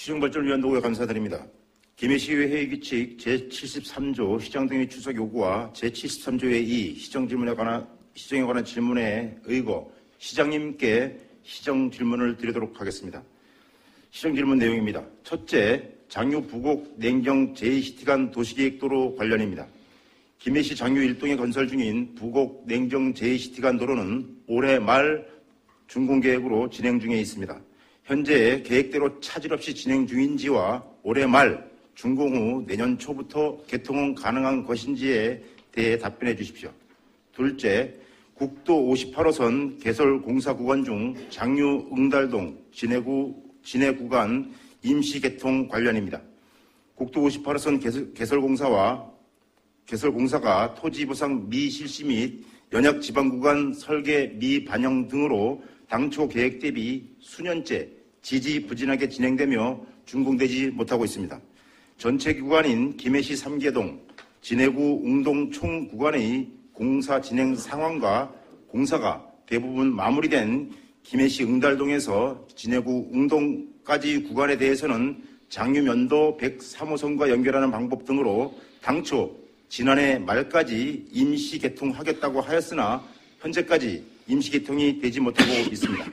시정발전위원회에 감사드립니다. 김해시의회 회의 규칙 제73조 시장 등의 출석 요구와 제73조의 2 시정에 관한 질문에 의거 시장님께 시정 질문을 드리도록 하겠습니다. 시정 질문 내용입니다. 첫째, 장유 부곡 냉정 제2시티 간 도시계획도로 관련입니다. 김해시 장유 1동에 건설 중인 부곡 냉정 제2시티 간 도로는 올해 말 준공계획으로 진행 중에 있습니다. 현재 계획대로 차질 없이 진행 중인지와 올해 말 준공 후 내년 초부터 개통은 가능한 것인지에 대해 답변해 주십시오. 둘째, 국도 58호선 개설 공사 구간 중 장유 응달동 진해 구간 임시 개통 관련입니다. 국도 58호선 개설 공사가 토지 보상 미실시 및 연약 지방 구간 설계 미반영 등으로 당초 계획 대비 수년째 지지부진하게 진행되며 준공되지 못하고 있습니다. 전체 구간인 김해시 3개동, 진해구 웅동 총 구간의 공사 진행 상황과 공사가 대부분 마무리된 김해시 응달동에서 진해구 웅동까지 구간에 대해서는 장유면도 103호선과 연결하는 방법 등으로 당초 지난해 말까지 임시 개통하겠다고 하였으나 현재까지 임시 개통이 되지 못하고 있습니다.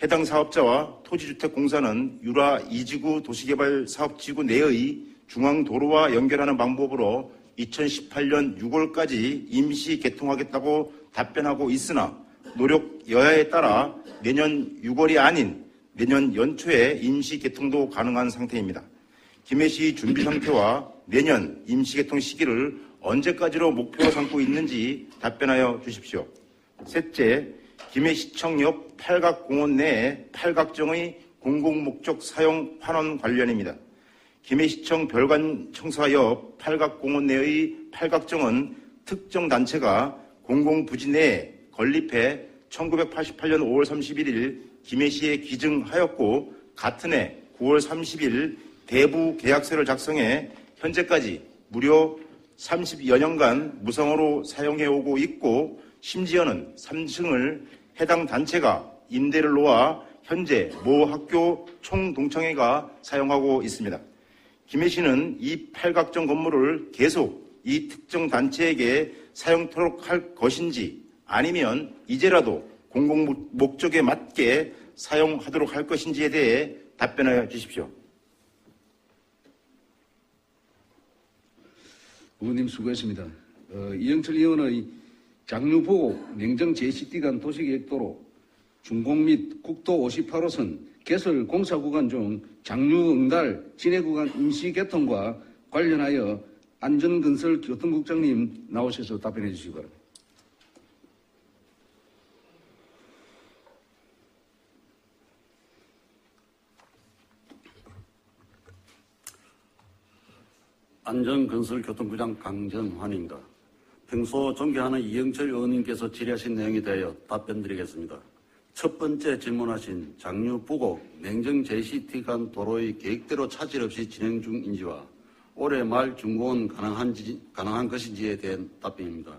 해당 사업자와 토지주택공사는 유라 2지구 도시개발 사업지구 내의 중앙도로와 연결하는 방법으로 2018년 6월까지 임시 개통하겠다고 답변하고 있으나 노력 여하에 따라 내년 6월이 아닌 내년 연초에 임시 개통도 가능한 상태입니다. 김해시 준비 상태와 내년 임시 개통 시기를 언제까지로 목표로 삼고 있는지 답변하여 주십시오. 셋째, 김해시청 옆 팔각공원 내에 팔각정의 공공목적 사용 환원 관련입니다. 김해시청 별관청사 옆 팔각공원 내의 팔각정은 특정 단체가 공공부지 내에 건립해 1988년 5월 31일 김해시에 기증하였고 같은 해 9월 30일 대부 계약서를 작성해 현재까지 무려 30여 년간 무상으로 사용해오고 있고 심지어는 3층을 해당 단체가 임대를 놓아 현재 모 학교 총동창회가 사용하고 있습니다. 김해시는 이 팔각정 건물을 계속 이 특정 단체에게 사용토록 할 것인지 아니면 이제라도 공공 목적에 맞게 사용하도록 할 것인지에 대해 답변하여 주십시오. 의원님 수고했습니다. 이영철 의원의 장유보곡 냉정 제2시티 간 도시계획도로 준공 및 국도 58호선 개설 공사 구간 중 장유 응달 진해 구간 임시 개통과 관련하여 안전건설 교통국장님 나오셔서 답변해 주시기 바랍니다. 안전건설교통부장 강정환입니다. 평소 존경하는 이영철 의원님께서 질의하신 내용에 대하여 답변드리겠습니다. 첫 번째 질문하신 장유 부곡 냉정 제2시티 간 도로의 계획대로 차질 없이 진행 중인지와 올해 말 준공은 가능한 것인지에 대한 답변입니다.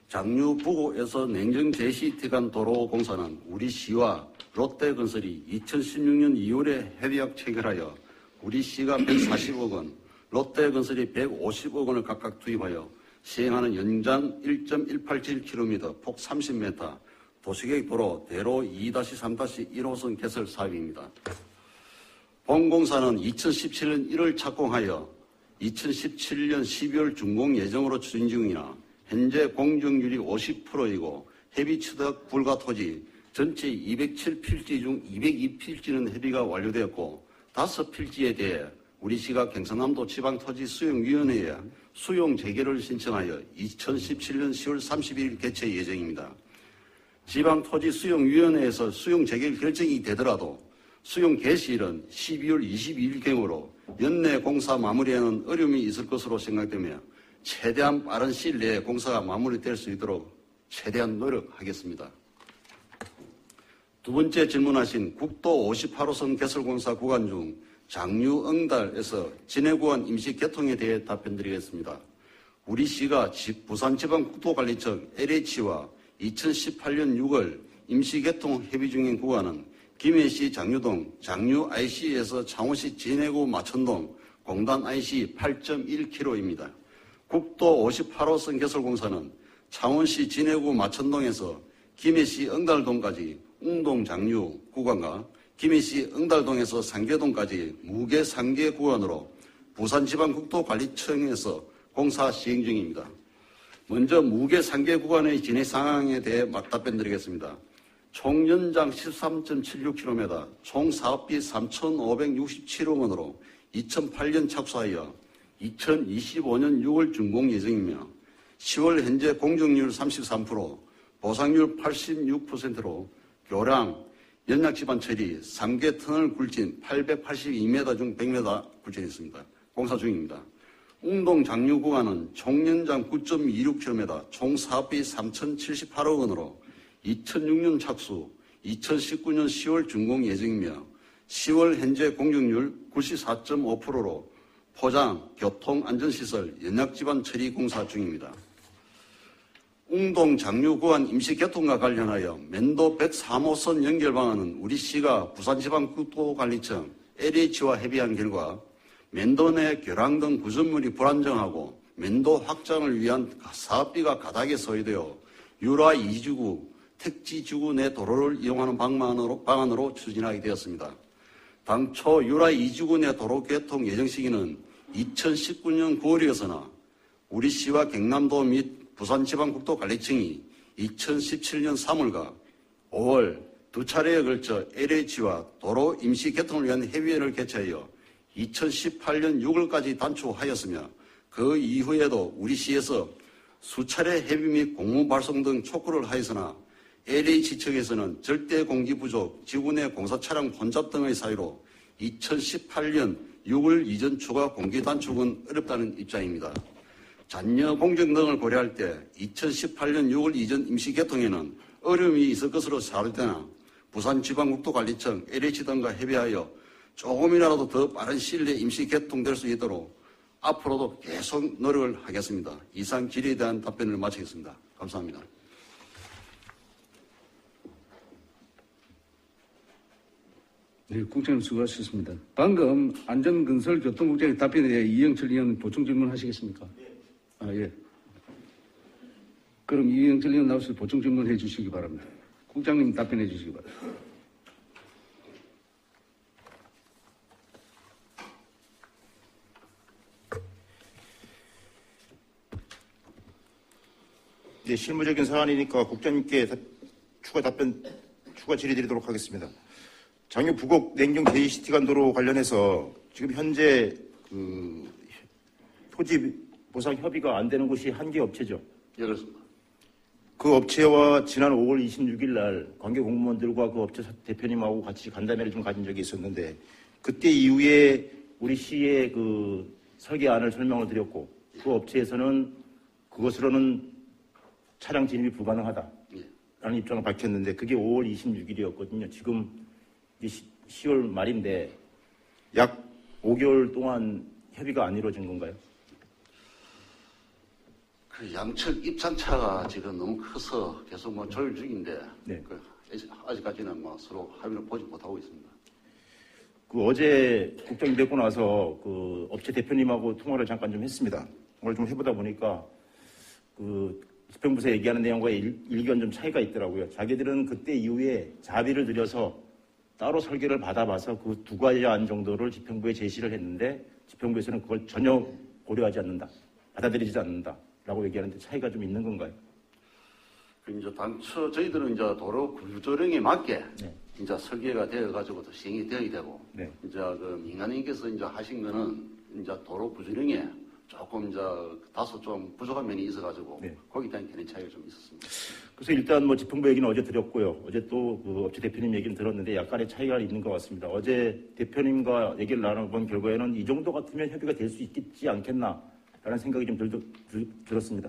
장유 부곡에서 냉정 제2시티 간 도로 공사는 우리 시와 롯데건설이 2016년 2월에 협의약 체결하여 우리 시가 140억 원, 롯데건설이 150억 원을 각각 투입하여 시행하는 연장 1.187km, 폭 30m, 도시계획도로 대로 2-3-1호선 개설 사업입니다. 본공사는 2017년 1월 착공하여 2017년 12월 준공 예정으로 추진 중이나 현재 공정률이 50%이고 협의 취득 불가 토지 전체 207필지 중 202필지는 협의가 완료되었고 5필지에 대해 우리 시가 경상남도 지방토지수용위원회에 수용 재개를 신청하여 2017년 10월 31일 개최 예정입니다. 지방토지수용위원회에서 수용 재개 결정이 되더라도 수용 개시일은 12월 22일경으로 연내 공사 마무리에는 어려움이 있을 것으로 생각되며 최대한 빠른 시일 내에 공사가 마무리될 수 있도록 최대한 노력하겠습니다. 두 번째 질문하신 국도 58호선 개설공사 구간 중 장유 응달에서 진해구간 임시 개통에 대해 답변드리겠습니다. 우리 시가 부산지방국토관리청 LH와 2018년 6월 임시 개통 협의 중인 구간은 김해시 장류동, 장류 IC에서 창원시 진해구 마천동, 공단 IC 8.1km입니다. 국도 58호선 개설공사는 창원시 진해구 마천동에서 김해시 응달동까지 웅동 장류 구간과 김해시 응달동에서 상계동까지 무계 상계 구간으로 부산지방국도관리청에서 공사 시행 중입니다. 먼저 무계 상계 구간의 진행 상황에 대해 답변드리겠습니다. 총 연장 13.76km, 총 사업비 3,567억 원으로 2008년 착수하여 2025년 6월 준공 예정이며 10월 현재 공정률 33%, 보상률 86%로 교량, 연약지반 처리, 3개 터널 굴진 882m 중 100m 굴진했습니다. 공사 중입니다. 웅동 장류 구간은 총 연장 9.26km, 총 사업비 3,078억 원으로 2006년 착수, 2019년 10월 준공 예정이며 10월 현재 공정률 94.5%로 포장, 교통, 안전시설, 연약지반 처리 공사 중입니다. 웅동 장류 구간 임시 개통과 관련하여 면도 103호선 연결 방안은 우리 시가 부산지방국도관리청 LH와 협의한 결과 면도 내 교량 등 구조물이 불안정하고 면도 확장을 위한 사업비가 가닥에 소요되어 유라 2지구, 택지지구 내 도로를 이용하는 방안으로 추진하게 되었습니다. 당초 유라 2지구 내 도로 개통 예정 시기는 2019년 9월이었으나 우리 시와 경남도 및 부산지방국도관리청이 2017년 3월과 5월 두 차례에 걸쳐 LH와 도로 임시 개통을 위한 협의회를 개최하여 2018년 6월까지 단축하였으며 그 이후에도 우리 시에서 수차례 협의 및 공문 발송 등 촉구를 하였으나 LH 측에서는 절대 공기 부족, 지구 내 공사 차량 혼잡 등의 사유로 2018년 6월 이전 추가 공기 단축은 어렵다는 입장입니다. 잔여 공정 등을 고려할 때 2018년 6월 이전 임시 개통에는 어려움이 있을 것으로 사료되나 부산지방국도관리청, LH 등과 협의하여 조금이라도 더 빠른 시일 내에 임시 개통될 수 있도록 앞으로도 계속 노력을 하겠습니다. 이상 질의에 대한 답변을 마치겠습니다. 감사합니다. 네, 국장님 수고하셨습니다. 방금 안전건설교통국장의 답변에 대해 이영철 의원 보충 질문하시겠습니까? 예. 그럼 이영철 의원 나오셔서 보충 질문해 주시기 바랍니다. 국장님 답변해 주시기 바랍니다. 네, 실무적인 사안이니까 국장님께 추가 질의 드리도록 하겠습니다. 장유 부곡 냉정 JCT 간도로 관련해서 지금 현재 토지 보상 협의가 안 되는 곳이 한 개 업체죠. 예, 그렇습니다. 그 업체와 지난 5월 26일 날 관계 공무원들과 그 업체 대표님하고 같이 간담회를 좀 가진 적이 있었는데 그때 이후에 우리 시의 그 설계안을 설명을 드렸고 그 업체에서는 그것으로는 차량 진입이 불가능하다라는 입장을 밝혔는데 그게 5월 26일이었거든요. 지금 10월 말인데 약 5개월 동안 협의가 안 이루어진 건가요? 그 양측 입장차가 지금 너무 커서 계속 조율 중인데 네. 아직까지는 서로 합의를 보지 못하고 있습니다. 그 어제 국장님 뵙고 나서 그 업체 대표님하고 통화를 잠깐 좀 했습니다. 통화를 좀 해보다 보니까 그 집행부에서 얘기하는 내용과 일견 좀 차이가 있더라고요. 자기들은 그때 이후에 자비를 들여서 따로 설계를 받아봐서 그 두 가지 안 정도를 집행부에 제시를 했는데 집행부에서는 그걸 전혀 고려하지 않는다, 받아들이지 않는다라고 얘기하는데 차이가 좀 있는 건가요? 이제 당초 저희들은 이제 도로 구조령에 맞게 네. 이제 설계가 되어가지고 시행이 되어야 되고 네. 이제 그 민간인께서 이제 하신 거는 이제 도로 구조령에 조금 이제 다소 좀 부족한 면이 있어가지고 네. 거기에 대한 견해 차이가 좀 있었습니다. 그래서 일단 뭐 집행부 얘기는 어제 드렸고요. 어제 또 그 업체 대표님 얘기는 들었는데 약간의 차이가 있는 것 같습니다. 어제 대표님과 얘기를 나눠본 결과에는 이 정도 같으면 협의가 될 수 있겠지 않겠나라는 생각이 좀 들었습니다.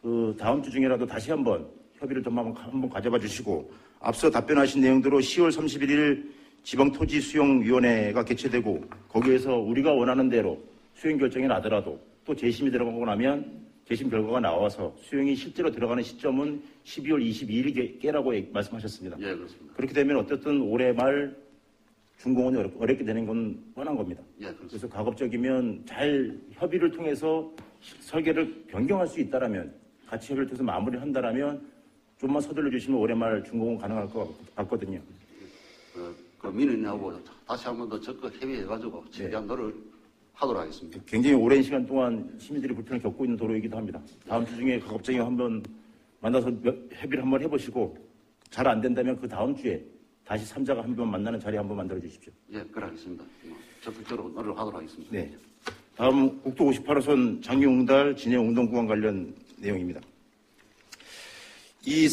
그 다음 주 중에라도 다시 한번 협의를 좀 한번 가져봐 주시고 앞서 답변하신 내용대로 10월 31일 지방토지수용위원회가 개최되고 거기에서 우리가 원하는 대로 수용 결정이 나더라도 또 재심이 들어가고 나면 재심 결과가 나와서 수용이 실제로 들어가는 시점은 12월 22일 깨라고 말씀하셨습니다. 예, 그렇습니다. 그렇게 되면 어쨌든 올해 말 준공은 어렵게 되는 건 뻔한 겁니다. 예, 그렇습니다. 그래서 가급적이면 잘 협의를 통해서 설계를 변경할 수 있다라면 같이 협의를 통해서 마무리를 한다라면 좀만 서둘러 주시면 올해 말 준공은 가능할 것 같거든요. 그 민원인하고 다시 한 번 더 적극 협의해가지고 최대한 노력하도록 하겠습니다. 굉장히 오랜 시간 동안 시민들이 불편을 겪고 있는 도로이기도 합니다. 다음 주 중에 가급적이 한번 만나서 협의를 한번 해보시고 잘 안 된다면 그 다음 주에 다시 3자가 한번 만나는 자리 한번 만들어 주십시오. 예, 그러겠습니다. 적극적으로 노력하도록 하겠습니다. 네. 다음 국도 58호선 장유웅달 진해운동구간 관련 내용입니다. 이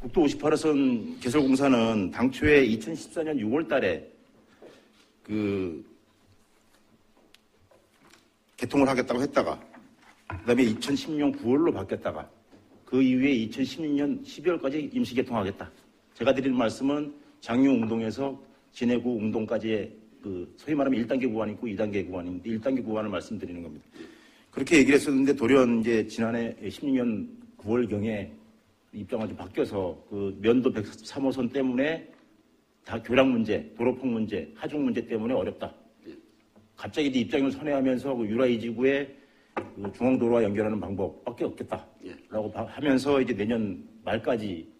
국도 58호선 개설공사는 당초에 2014년 6월 달에 개통을 하겠다고 했다가 그다음에 2016년 9월로 바뀌었다가 그 이후에 2016년 12월까지 임시 개통하겠다. 제가 드리는 말씀은 장유웅동에서 진해구 웅동까지의 소위 말하면 1단계 구간이 있고 2단계 구간인데 1단계 구간을 말씀드리는 겁니다. 그렇게 얘기를 했었는데 돌연 이제 지난해 16년 9월경에 입장이 좀 바뀌어서 그 면도 103호선 때문에 다 교량 문제, 도로폭 문제, 하중 문제 때문에 어렵다. 갑자기 이 입장을 선회하면서 그 유라이지구의 그 중앙도로와 연결하는 방법밖에 없겠다. 라고 하면서 이제 내년 말까지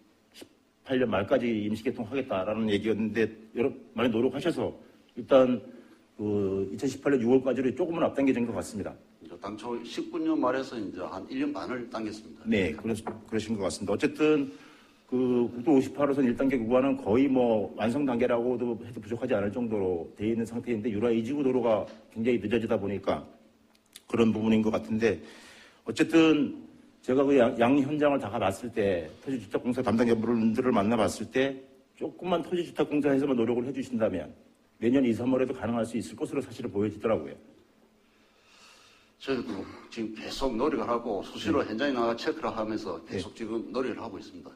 18년 말까지 임시 개통하겠다라는 얘기였는데 많이 노력하셔서 일단 2018년 6월까지로 조금은 앞당겨진 것 같습니다. 당초 19년 말에서 이제 한 1년 반을 당겼습니다. 네, 그러신 것 같습니다. 어쨌든 국도 58호선 1단계 구간은 거의 완성 단계라고도 해도 부족하지 않을 정도로 되어 있는 상태인데 유라 이지구 도로가 굉장히 늦어지다 보니까 그런 부분인 것 같은데 어쨌든 제가 그 양 현장을 다 가봤을 때 토지주택공사 담당 여러분들을 만나봤을 때 조금만 토지주택공사에서만 노력을 해주신다면 내년 2, 3월에도 가능할 수 있을 것으로 사실은 보여지더라고요. 저희도 지금 계속 노력을 하고 수시로 현장에 나가 체크를 하면서 계속 지금 노력을 하고 있습니다.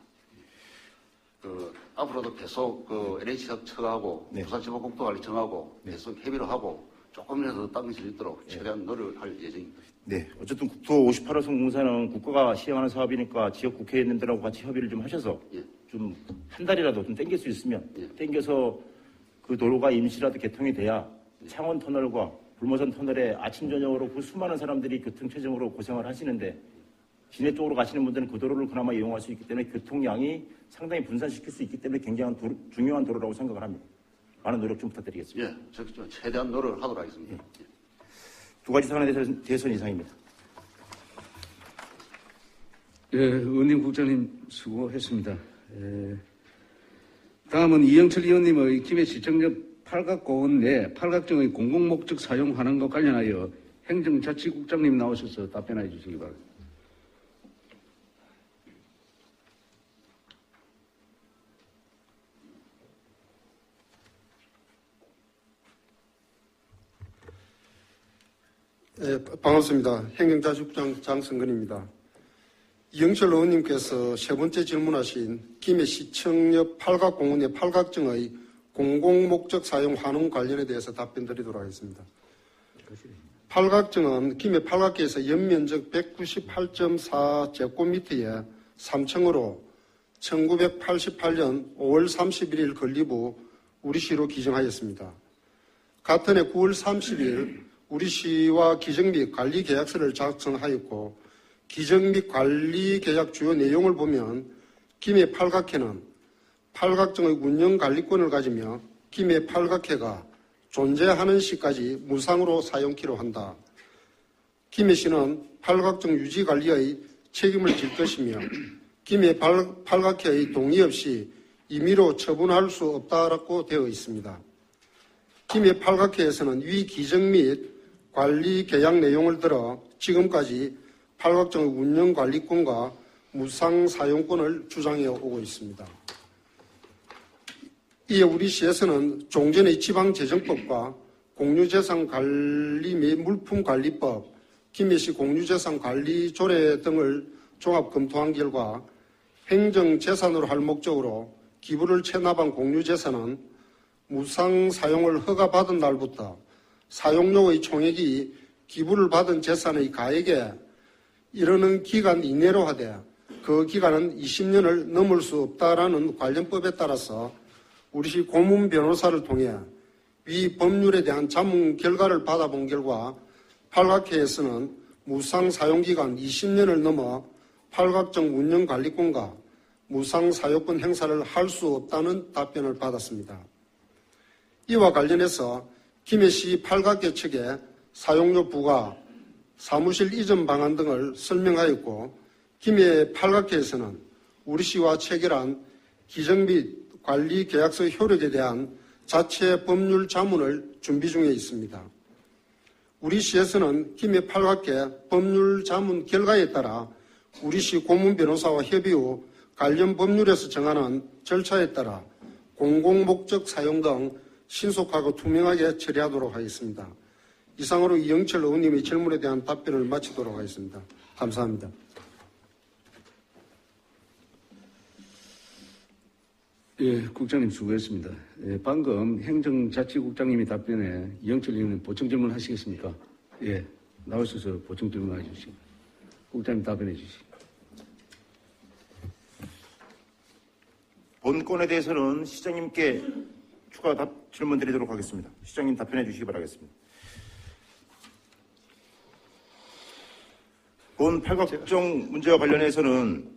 앞으로도 계속 LH 측하고 부산지방국도관리청하고 계속 협의를 하고 조금이라도 더 당길 수 있도록 최대한 노력을 할 예정입니다. 네, 어쨌든 국도 58호선 공사는 국가가 시행하는 사업이니까 지역 국회의원님들하고 같이 협의를 좀 하셔서 좀 한 달이라도 좀 땡길 수 있으면 땡겨서 그 도로가 임시라도 개통이 돼야 창원 터널과 불모선 터널에 아침 저녁으로 그 수많은 사람들이 교통 체증으로 고생을 하시는데 진해 쪽으로 가시는 분들은 그 도로를 그나마 이용할 수 있기 때문에 교통량이 상당히 분산시킬 수 있기 때문에 굉장히 중요한 도로라고 생각을 합니다. 많은 노력 좀 부탁드리겠습니다. 예, 최대한 노력을 하도록 하겠습니다. 두 가지 사안에 대해서는 이상입니다. 예, 의원님 국장님 수고했습니다. 다음은 이영철 의원님의 김해시청역 팔각공원 내 팔각정의 공공목적 사용 환원과 관련하여 행정자치국장님 나오셔서 답변해 주시기 바랍니다. 네, 반갑습니다. 행정자치국장 장성근입니다. 이영철 의원님께서 세 번째 질문하신 김해시청역 팔각공원의 팔각정의 공공목적 사용 환원 관련에 대해서 답변드리도록 하겠습니다. 팔각정은 김해 팔각계에서 연면적 198.4제곱미터의 3층으로 1988년 5월 31일 건립 후 우리시로 기정하였습니다. 같은 해 9월 30일 우리시와 기정 및 관리 계약서를 작성하였고 기정 및 관리 계약 주요 내용을 보면 김해 팔각회는 팔각정의 운영 관리권을 가지며 김해 팔각회가 존재하는 시까지 무상으로 사용키로 한다. 김해시는 팔각정 유지 관리의 책임을 질 것이며 김해 팔각회의 동의 없이 임의로 처분할 수 없다라고 되어 있습니다. 김해 팔각회에서는 위 기정 및 관리 계약 내용을 들어 지금까지 팔각정의 운영관리권과 무상사용권을 주장해 오고 있습니다. 이에 우리시에서는 종전의 지방재정법과 공유재산관리 및 물품관리법, 김해시 공유재산관리조례 등을 종합 검토한 결과 행정재산으로 할 목적으로 기부를 체납한 공유재산은 무상사용을 허가받은 날부터 사용료의 총액이 기부를 받은 재산의 가액의 이르는 기간 이내로 하되 그 기간은 20년을 넘을 수 없다라는 관련법에 따라서 우리시 고문 변호사를 통해 위 법률에 대한 자문 결과를 받아본 결과 팔각회에서는 무상 사용기간 20년을 넘어 팔각정 운영관리권과 무상 사용권 행사를 할 수 없다는 답변을 받았습니다. 이와 관련해서 김해시 팔각회 측에 사용료 부과, 사무실 이전 방안 등을 설명하였고 김해 팔각회에서는 우리시와 체결한 기정 및 관리 계약서 효력에 대한 자체 법률 자문을 준비 중에 있습니다. 우리시에서는 김해 팔각회 법률 자문 결과에 따라 우리시 고문 변호사와 협의 후 관련 법률에서 정하는 절차에 따라 공공목적 사용 등 신속하고 투명하게 처리하도록 하겠습니다. 이상으로 이영철 의원님의 질문에 대한 답변을 마치도록 하겠습니다. 감사합니다. 예, 국장님 수고했습니다. 예, 방금 행정자치국장님이 답변에 이영철 의원님 보충 질문 하시겠습니까? 예, 나오셔서 보충 질문 해주시고 국장님 답변해 주시고. 본 건에 대해서는 시장님께 추가 질문 드리도록 하겠습니다. 시장님 답변해 주시기 바라겠습니다. 본 팔각정 문제와 관련해서는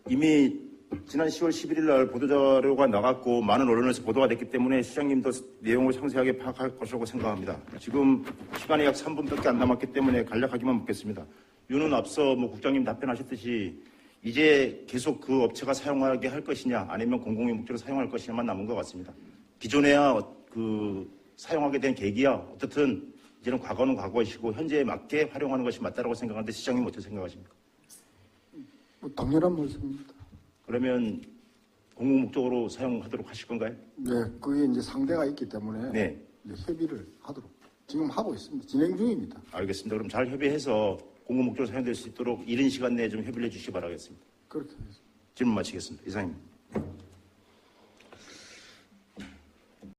이미 지난 10월 11일 날 보도자료가 나갔고 많은 언론에서 보도가 됐기 때문에 시장님도 내용을 상세하게 파악할 것이라고 생각합니다. 지금 시간이 약 3분밖에 안 남았기 때문에 간략하게만 묻겠습니다. 이유는 앞서 국장님 답변하셨듯이 이제 계속 그 업체가 사용하게 할 것이냐 아니면 공공의 목적으로 사용할 것이냐만 남은 것 같습니다. 기존에야 사용하게 된 계기야 어떻든 이제는 과거는 과거이시고 현재에 맞게 활용하는 것이 맞다고 생각하는데 시장님 어떻게 생각하십니까? 당연한 말씀입니다. 그러면 공공목적으로 사용하도록 하실 건가요? 네, 그게 이제 상대가 있기 때문에 네. 이제 협의를 하도록 지금 하고 있습니다. 진행 중입니다. 알겠습니다. 그럼 잘 협의해서 공공목적으로 사용될 수 있도록 이른 시간 내에 좀 협의를 해주시기 바라겠습니다. 그렇게 하겠습니다. 질문 마치겠습니다. 이상입니다.